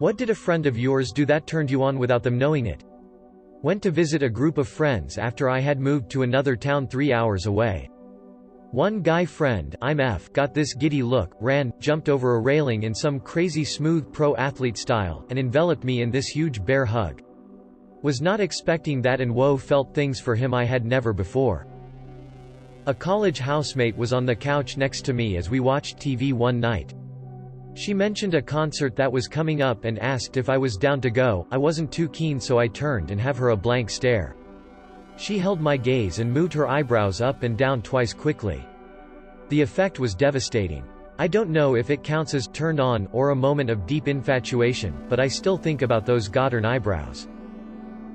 What did a friend of yours do that turned you on without them knowing it? Went to visit a group of friends after I had moved to another town 3 hours away. One guy friend, I'm F, got this giddy look, ran, jumped over a railing in some crazy smooth pro athlete style, and enveloped me in this huge bear hug. Was not expecting that and whoa, felt things for him I had never before. A college housemate was on the couch next to me as we watched TV one night. She mentioned a concert that was coming up and asked if I was down to go. I wasn't too keen, so I turned and have her a blank stare. She held my gaze and moved her eyebrows up and down twice quickly. The effect was devastating. I don't know if it counts as turned on or a moment of deep infatuation, but I still think about those Goddard eyebrows.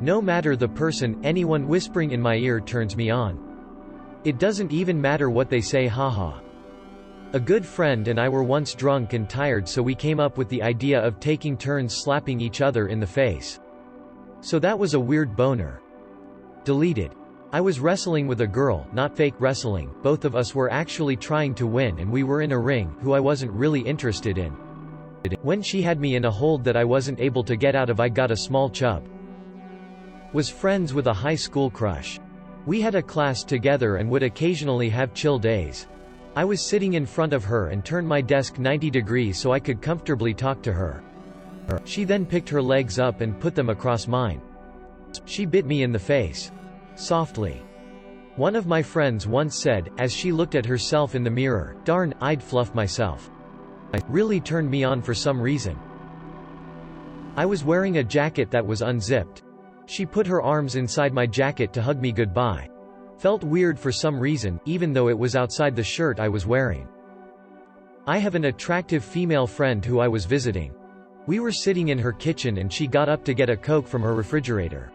No matter the person, anyone whispering in my ear turns me on. It doesn't even matter what they say, haha. A good friend and I were once drunk and tired, so we came up with the idea of taking turns slapping each other in the face. So that was a weird boner. Deleted. I was wrestling with a girl, not fake wrestling, both of us were actually trying to win and we were in a ring, who I wasn't really interested in. When she had me in a hold that I wasn't able to get out of, I got a small chub. Was friends with a high school crush. We had a class together and would occasionally have chill days. I was sitting in front of her and turned my desk 90 degrees so I could comfortably talk to her. She then picked her legs up and put them across mine. She bit me in the face. Softly. One of my friends once said, as she looked at herself in the mirror, "Darn, I'd fluff myself." It really turned me on for some reason. I was wearing a jacket that was unzipped. She put her arms inside my jacket to hug me goodbye. Felt weird for some reason, even though it was outside the shirt I was wearing. I have an attractive female friend who I was visiting. We were sitting in her kitchen and she got up to get a Coke from her refrigerator.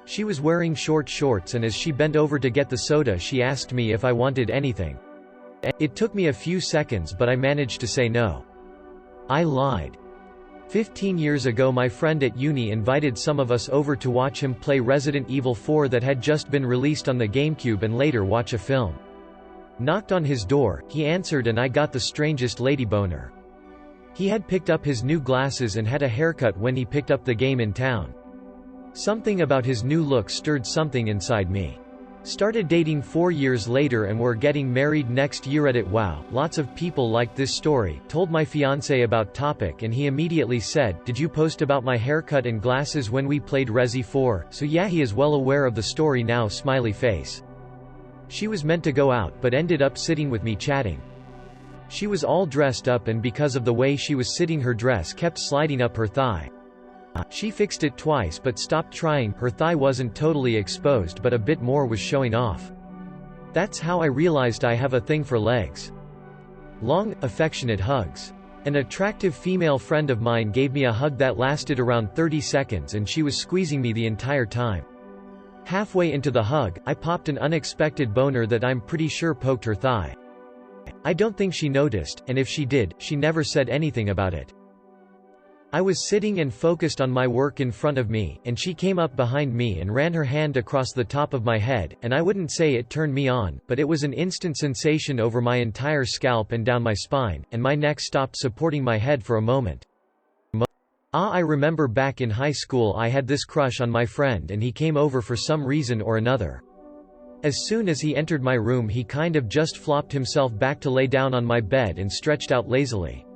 She was wearing short shorts and as she bent over to get the soda she asked me if I wanted anything. It took me a few seconds but I managed to say no. I lied. 15 years ago my friend at uni invited some of us over to watch him play Resident Evil 4 that had just been released on the GameCube and later watch a film. Knocked on his door, he answered and I got the strangest lady boner. He had picked up his new glasses and had a haircut when he picked up the game in town. Something about his new look stirred something inside me. Started dating 4 years later and were getting married next year. At it, wow, lots of people liked this story. Told my fiancé about topic and he immediately said, "Did you post about my haircut and glasses when we played Resi 4? So yeah, he is well aware of the story now, smiley face. She was meant to go out but ended up sitting with me chatting. She was all dressed up and because of the way she was sitting her dress kept sliding up her thigh. She fixed it twice but stopped trying. Her thigh wasn't totally exposed but a bit more was showing off. That's how I realized I have a thing for legs. Long, affectionate hugs. An attractive female friend of mine gave me a hug that lasted around 30 seconds and she was squeezing me the entire time. Halfway into the hug, I popped an unexpected boner that I'm pretty sure poked her thigh. I don't think she noticed, and if she did, she never said anything about it. I was sitting and focused on my work in front of me, and she came up behind me and ran her hand across the top of my head, and I wouldn't say it turned me on, but it was an instant sensation over my entire scalp and down my spine, and my neck stopped supporting my head for a moment. I remember back in high school I had this crush on my friend and he came over for some reason or another. As soon as he entered my room he kind of just flopped himself back to lay down on my bed and stretched out lazily.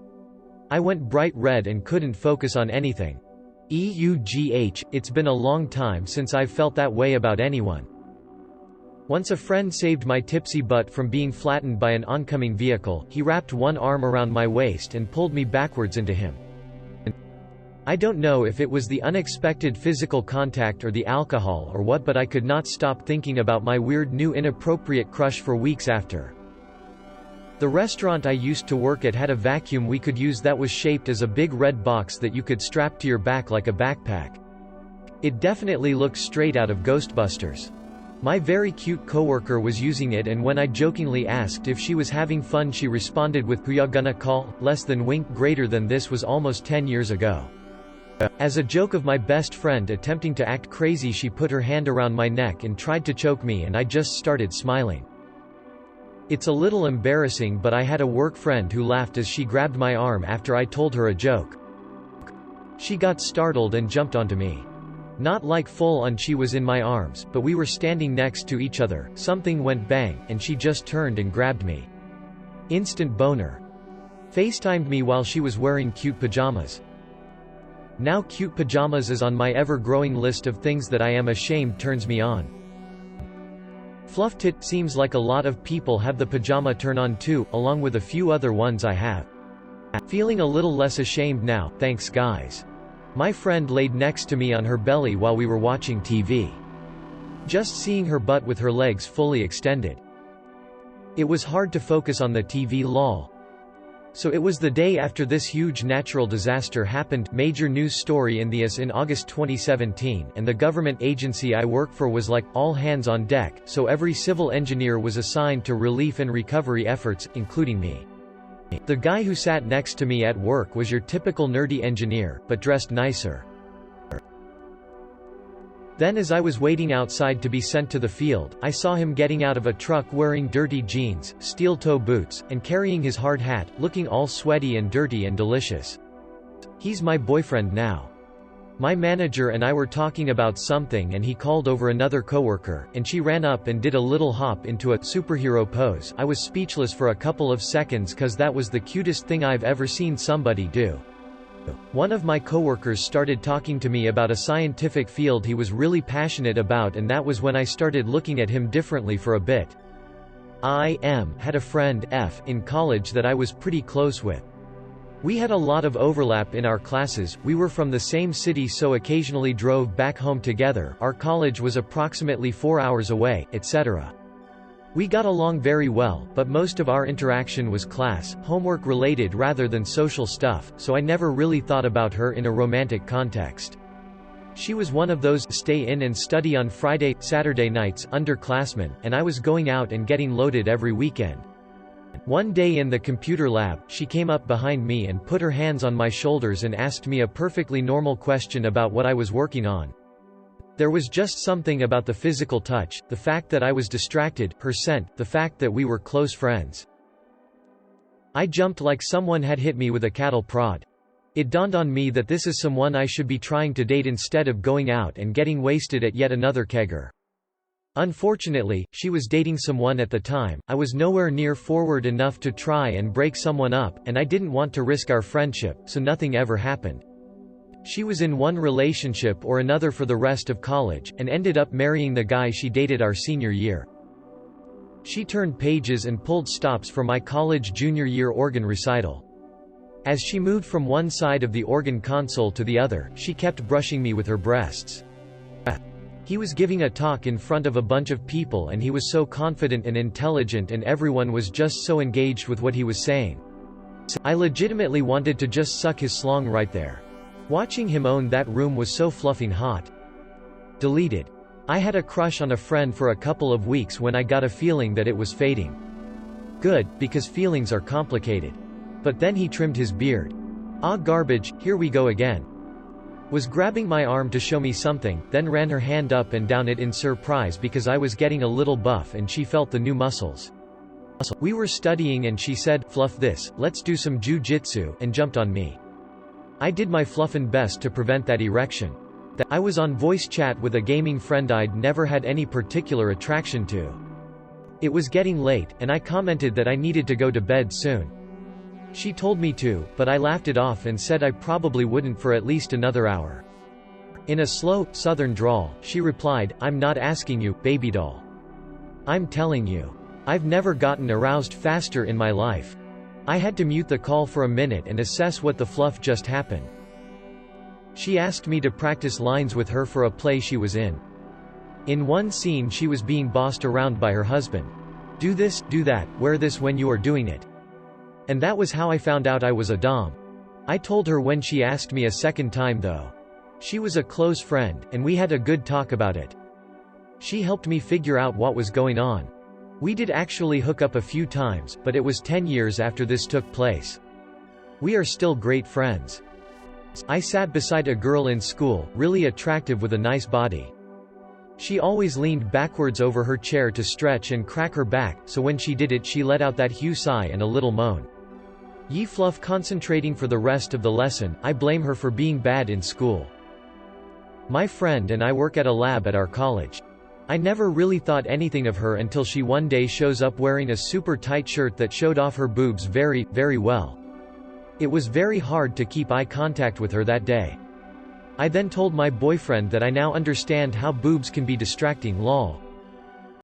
I went bright red and couldn't focus on anything. It's been a long time since I've felt that way about anyone. Once a friend saved my tipsy butt from being flattened by an oncoming vehicle. He wrapped one arm around my waist and pulled me backwards into him. I don't know if it was the unexpected physical contact or the alcohol or what, but I could not stop thinking about my weird new inappropriate crush for weeks after. The restaurant I used to work at had a vacuum we could use that was shaped as a big red box that you could strap to your back like a backpack. It definitely looked straight out of Ghostbusters. My very cute coworker was using it, and when I jokingly asked if she was having fun she responded with "Who ya gonna call?" less than wink greater than. This was almost 10 years ago. As a joke of my best friend attempting to act crazy, she put her hand around my neck and tried to choke me, and I just started smiling. It's a little embarrassing, but I had a work friend who laughed as she grabbed my arm after I told her a joke. She got startled and jumped onto me. Not like full on, she was in my arms, but we were standing next to each other, something went bang, and she just turned and grabbed me. Instant boner. FaceTimed me while she was wearing cute pajamas. Now cute pajamas is on my ever-growing list of things that I am ashamed turns me on. Fluff tit seems like a lot of people have the pajama turn on too, along with a few other ones I have. Feeling a little less ashamed now, thanks guys. My friend laid next to me on her belly while we were watching TV. Just seeing her butt with her legs fully extended. It was hard to focus on the TV, lol. So it was the day after this huge natural disaster happened, major news story in the US in August 2017, and the government agency I work for was like, all hands on deck, so every civil engineer was assigned to relief and recovery efforts, including me. The guy who sat next to me at work was your typical nerdy engineer, but dressed nicer. Then as I was waiting outside to be sent to the field, I saw him getting out of a truck wearing dirty jeans, steel-toe boots, and carrying his hard hat, looking all sweaty and dirty and delicious. He's my boyfriend now. My manager and I were talking about something and he called over another coworker, and she ran up and did a little hop into a superhero pose. I was speechless for a couple of seconds cause that was the cutest thing I've ever seen somebody do. One of my coworkers started talking to me about a scientific field he was really passionate about, and that was when I started looking at him differently for a bit. I had a friend, F, in college that I was pretty close with. We had a lot of overlap in our classes, we were from the same city so occasionally drove back home together, our college was approximately 4 hours away, etc. We got along very well, but most of our interaction was class, homework related rather than social stuff, so I never really thought about her in a romantic context. She was one of those stay in and study on Friday, Saturday nights underclassmen, and I was going out and getting loaded every weekend. One day in the computer lab, she came up behind me and put her hands on my shoulders and asked me a perfectly normal question about what I was working on. There was just something about the physical touch, the fact that I was distracted, her scent, the fact that we were close friends. I jumped like someone had hit me with a cattle prod. It dawned on me that this is someone I should be trying to date instead of going out and getting wasted at yet another kegger. Unfortunately, she was dating someone at the time. I was nowhere near forward enough to try and break someone up, and I didn't want to risk our friendship, so nothing ever happened. She was in one relationship or another for the rest of college, and ended up marrying the guy she dated our senior year. She turned pages and pulled stops for my college junior year organ recital. As she moved from one side of the organ console to the other, she kept brushing me with her breasts. He was giving a talk in front of a bunch of people and he was so confident and intelligent and everyone was just so engaged with what he was saying. I legitimately wanted to just suck his slong right there. Watching him own that room was so fluffing hot. Deleted. I had a crush on a friend for a couple of weeks when I got a feeling that it was fading. Good, because feelings are complicated. But then he trimmed his beard. Ah, garbage, here we go again. Was grabbing my arm to show me something, then ran her hand up and down it in surprise because I was getting a little buff and she felt the new muscles. We were studying and she said, "Fluff this, let's do some jiu-jitsu," and jumped on me. I did my fluffin' best to prevent that erection. I was on voice chat with a gaming friend I'd never had any particular attraction to. It was getting late, and I commented that I needed to go to bed soon. She told me to, but I laughed it off and said I probably wouldn't for at least another hour. In a slow, southern drawl, she replied, "I'm not asking you, baby doll. I'm telling you. I've never gotten aroused faster in my life." I had to mute the call for a minute and assess what the fluff just happened. She asked me to practice lines with her for a play she was in. In one scene she was being bossed around by her husband. "Do this, do that, wear this when you are doing it." And that was how I found out I was a dom. I told her when she asked me a second time though. She was a close friend, and we had a good talk about it. She helped me figure out what was going on. We did actually hook up a few times, but it was 10 years after this took place. We are still great friends. I sat beside a girl in school, really attractive with a nice body. She always leaned backwards over her chair to stretch and crack her back, so when she did it she let out that hue sigh and a little moan. Ye fluff concentrating for the rest of the lesson, I blame her for being bad in school. My friend and I work at a lab at our college. I never really thought anything of her until she one day shows up wearing a super tight shirt that showed off her boobs very, very well. It was very hard to keep eye contact with her that day. I then told my boyfriend that I now understand how boobs can be distracting, lol.